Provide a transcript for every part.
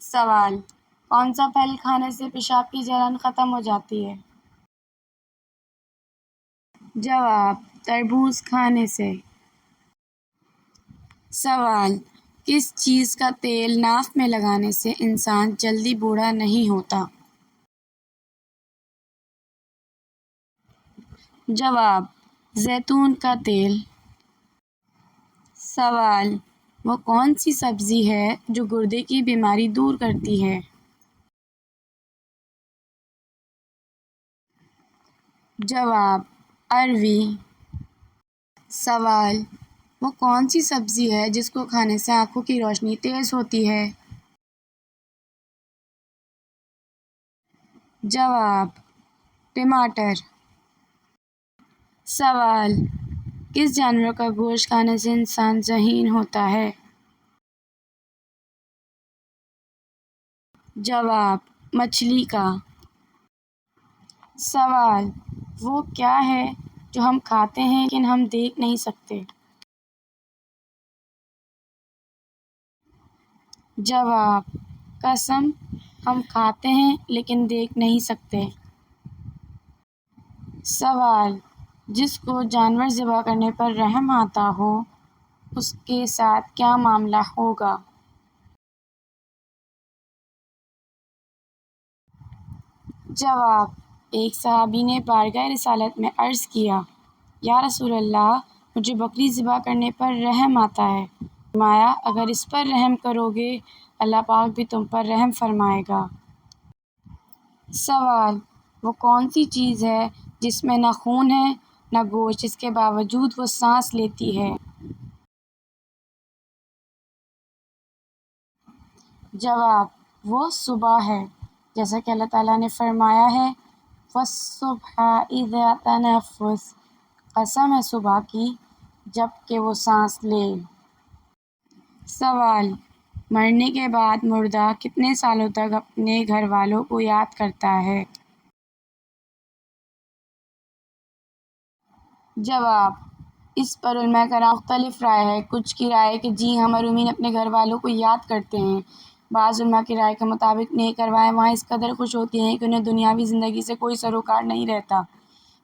سوال: کون سا پھل کھانے سے پیشاب کی جلن ختم ہو جاتی ہے؟ جواب: تربوز کھانے سے۔ سوال: کس چیز کا تیل ناک میں لگانے سے انسان جلدی بوڑھا نہیں ہوتا؟ جواب: زیتون کا تیل۔ سوال: وہ کون سی سبزی ہے جو گردے کی بیماری دور کرتی ہے؟ جواب: اروی۔ سوال: وہ کون سی سبزی ہے جس کو کھانے سے آنکھوں کی روشنی تیز ہوتی ہے؟ جواب: ٹماٹر۔ سوال: کس جانور کا گوشت کھانے سے انسان ذہین ہوتا ہے؟ جواب: مچھلی کا۔ سوال: وہ کیا ہے جو ہم کھاتے ہیں لیکن ہم دیکھ نہیں سکتے؟ جواب: قسم، ہم کھاتے ہیں لیکن دیکھ نہیں سکتے۔ سوال: جس کو جانور ذبح کرنے پر رحم آتا ہو اس کے ساتھ کیا معاملہ ہوگا؟ جواب: ایک صحابی نے بارگاہ رسالت میں عرض کیا: یا رسول اللہ، مجھے بکری ذبح کرنے پر رحم آتا ہے۔ فرمایا: اگر اس پر رحم کرو گے اللہ پاک بھی تم پر رحم فرمائے گا۔ سوال: وہ کون سی چیز ہے جس میں نہ خون ہے نہ گوشت، اس کے باوجود وہ سانس لیتی ہے؟ جواب: وہ صبح ہے، جیسا کہ اللہ تعالیٰ نے فرمایا ہے: وَالصُّبْحِ إِذَا تَنَفَّسَ، قسم ہے صبح کی جب کہ وہ سانس لے۔ سوال: مرنے کے بعد مردہ کتنے سالوں تک اپنے گھر والوں کو یاد کرتا ہے؟ جواب: اس پر علماء کرام مختلف رائے ہے۔ کچھ کی رائے ہے کہ جی ہاں، مرحومین اپنے گھر والوں کو یاد کرتے ہیں۔ بعض علماء کی رائے کے مطابق نیک ارواحیں وہاں اس قدر خوش ہوتی ہیں کہ انہیں دنیاوی زندگی سے کوئی سروکار نہیں رہتا،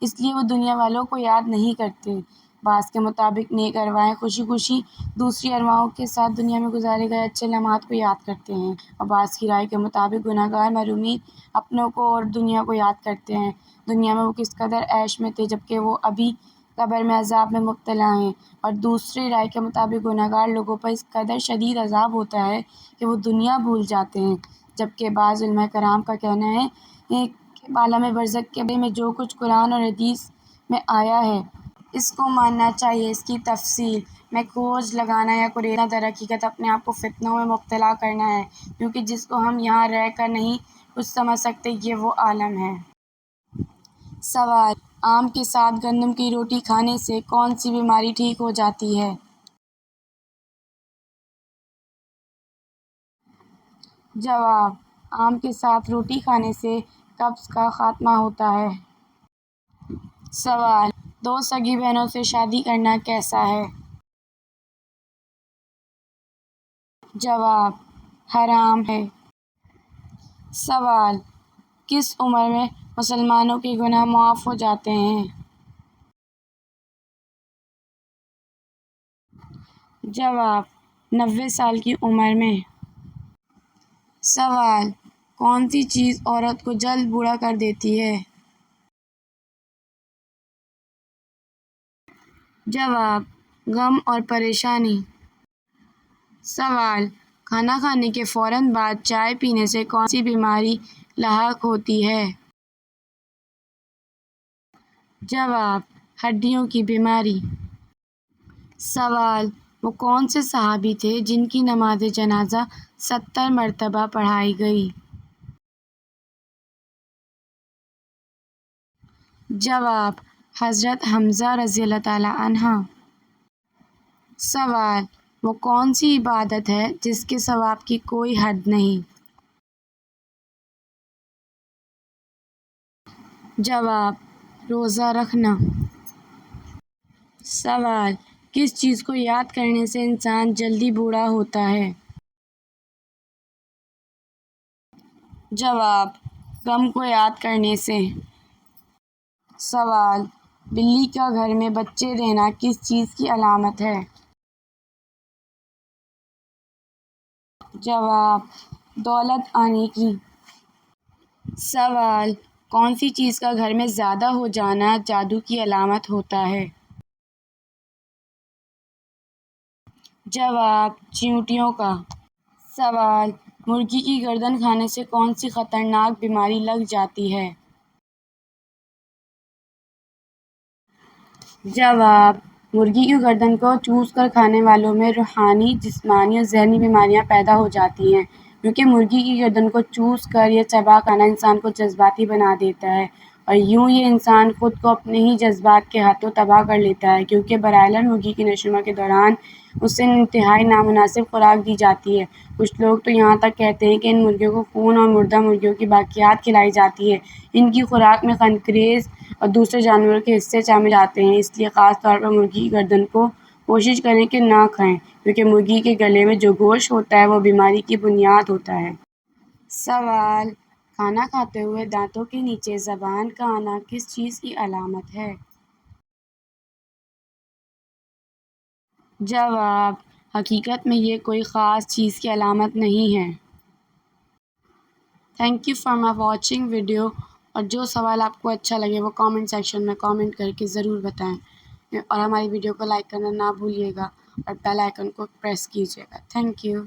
اس لیے وہ دنیا والوں کو یاد نہیں کرتے۔ بعض کے مطابق نیک ارواحیں خوشی خوشی دوسری ارواحوں کے ساتھ دنیا میں گزارے گئے اچھے لمحات کو یاد کرتے ہیں، اور بعض کی رائے کے مطابق گنہگار مرحومین اپنوں کو اور دنیا کو یاد کرتے ہیں، دنیا میں وہ کس قدر عیش میں تھے جبکہ وہ ابھی قبر میں عذاب میں مبتلا ہیں، اور دوسری رائے کے مطابق گنہگار لوگوں پر اس قدر شدید عذاب ہوتا ہے کہ وہ دنیا بھول جاتے ہیں، جبکہ بعض علماء کرام کا کہنا ہے کہ عالم برزخ کے بارے میں جو کچھ قرآن اور حدیث میں آیا ہے اس کو ماننا چاہیے۔ اس کی تفصیل میں کھوج لگانا یا کوریدنا درحقیقت اپنے آپ کو فتنوں میں مبتلا کرنا ہے، کیونکہ جس کو ہم یہاں رہ کر نہیں کچھ سمجھ سکتے یہ وہ عالم ہے۔ سوال: آم کے ساتھ گندم کی روٹی کھانے سے کون سی بیماری ٹھیک ہو جاتی ہے؟ جواب: آم کے ساتھ روٹی کھانے سے قبض کا خاتمہ ہوتا ہے۔ سوال: دو سگی بہنوں سے شادی کرنا کیسا ہے؟ جواب: حرام ہے۔ سوال: کس عمر میں مسلمانوں کے گناہ معاف ہو جاتے ہیں؟ جواب: 90 سال کی عمر میں۔ سوال: کون سی چیز عورت کو جلد بوڑھا کر دیتی ہے؟ جواب: غم اور پریشانی۔ سوال: کھانا کھانے کے فوراً بعد چائے پینے سے کون سی بیماری لاحق ہوتی ہے؟ جواب: ہڈیوں کی بیماری۔ سوال: وہ کون سے صحابی تھے جن کی نماز جنازہ 70 مرتبہ پڑھائی گئی؟ جواب: حضرت حمزہ رضی اللہ تعالیٰ عنہ۔ سوال: وہ کون سی عبادت ہے جس کے ثواب کی کوئی حد نہیں؟ جواب: روزہ رکھنا۔ سوال: کس چیز کو یاد کرنے سے انسان جلدی بوڑھا ہوتا ہے؟ جواب: غم کو یاد کرنے سے۔ سوال: بلی کا گھر میں بچے دینا کس چیز کی علامت ہے؟ جواب: دولت آنے کی۔ سوال: کون سی چیز کا گھر میں زیادہ ہو جانا جادو کی علامت ہوتا ہے؟ جواب: چیونٹیوں کا۔ سوال: مرغی کی گردن کھانے سے کون سی خطرناک بیماری لگ جاتی ہے؟ جواب: مرغی کی گردن کو چوس کر کھانے والوں میں روحانی، جسمانی اور ذہنی بیماریاں پیدا ہو جاتی ہیں، کیونکہ مرغی کی گردن کو چوس کر یا چبا کھانا انسان کو جذباتی بنا دیتا ہے، اور یوں یہ انسان خود کو اپنے ہی جذبات کے ہاتھوں تباہ کر لیتا ہے، کیونکہ برائے اللہ مرغی کی نشوونما کے دوران اسے انتہائی نامناسب خوراک دی جاتی ہے۔ کچھ لوگ تو یہاں تک کہتے ہیں کہ ان مرغیوں کو خون اور مردہ مرغیوں کی باقیات کھلائی جاتی ہے۔ ان کی خوراک میں خنکریز اور دوسرے جانوروں کے حصے شامل آتے ہیں، اس لیے خاص طور پر مرغی کی گردن کو کوشش کریں کہ نہ کھائیں، کیونکہ مرغی کے گلے میں جو گوشت ہوتا ہے وہ بیماری کی بنیاد ہوتا ہے۔ سوال: کھانا کھاتے ہوئے دانتوں کے نیچے زبان کا آنا کس چیز کی علامت ہے؟ جواب: حقیقت میں یہ کوئی خاص چیز کی علامت نہیں ہے۔ Thank you for my watching video, اور جو سوال آپ کو اچھا لگے وہ کامنٹ سیکشن میں کامنٹ کر کے ضرور بتائیں، اور ہماری ویڈیو کو لائک کرنا نہ بھولیے گا اور بیل آئیکن کو پریس کیجیے گا۔ Thank you.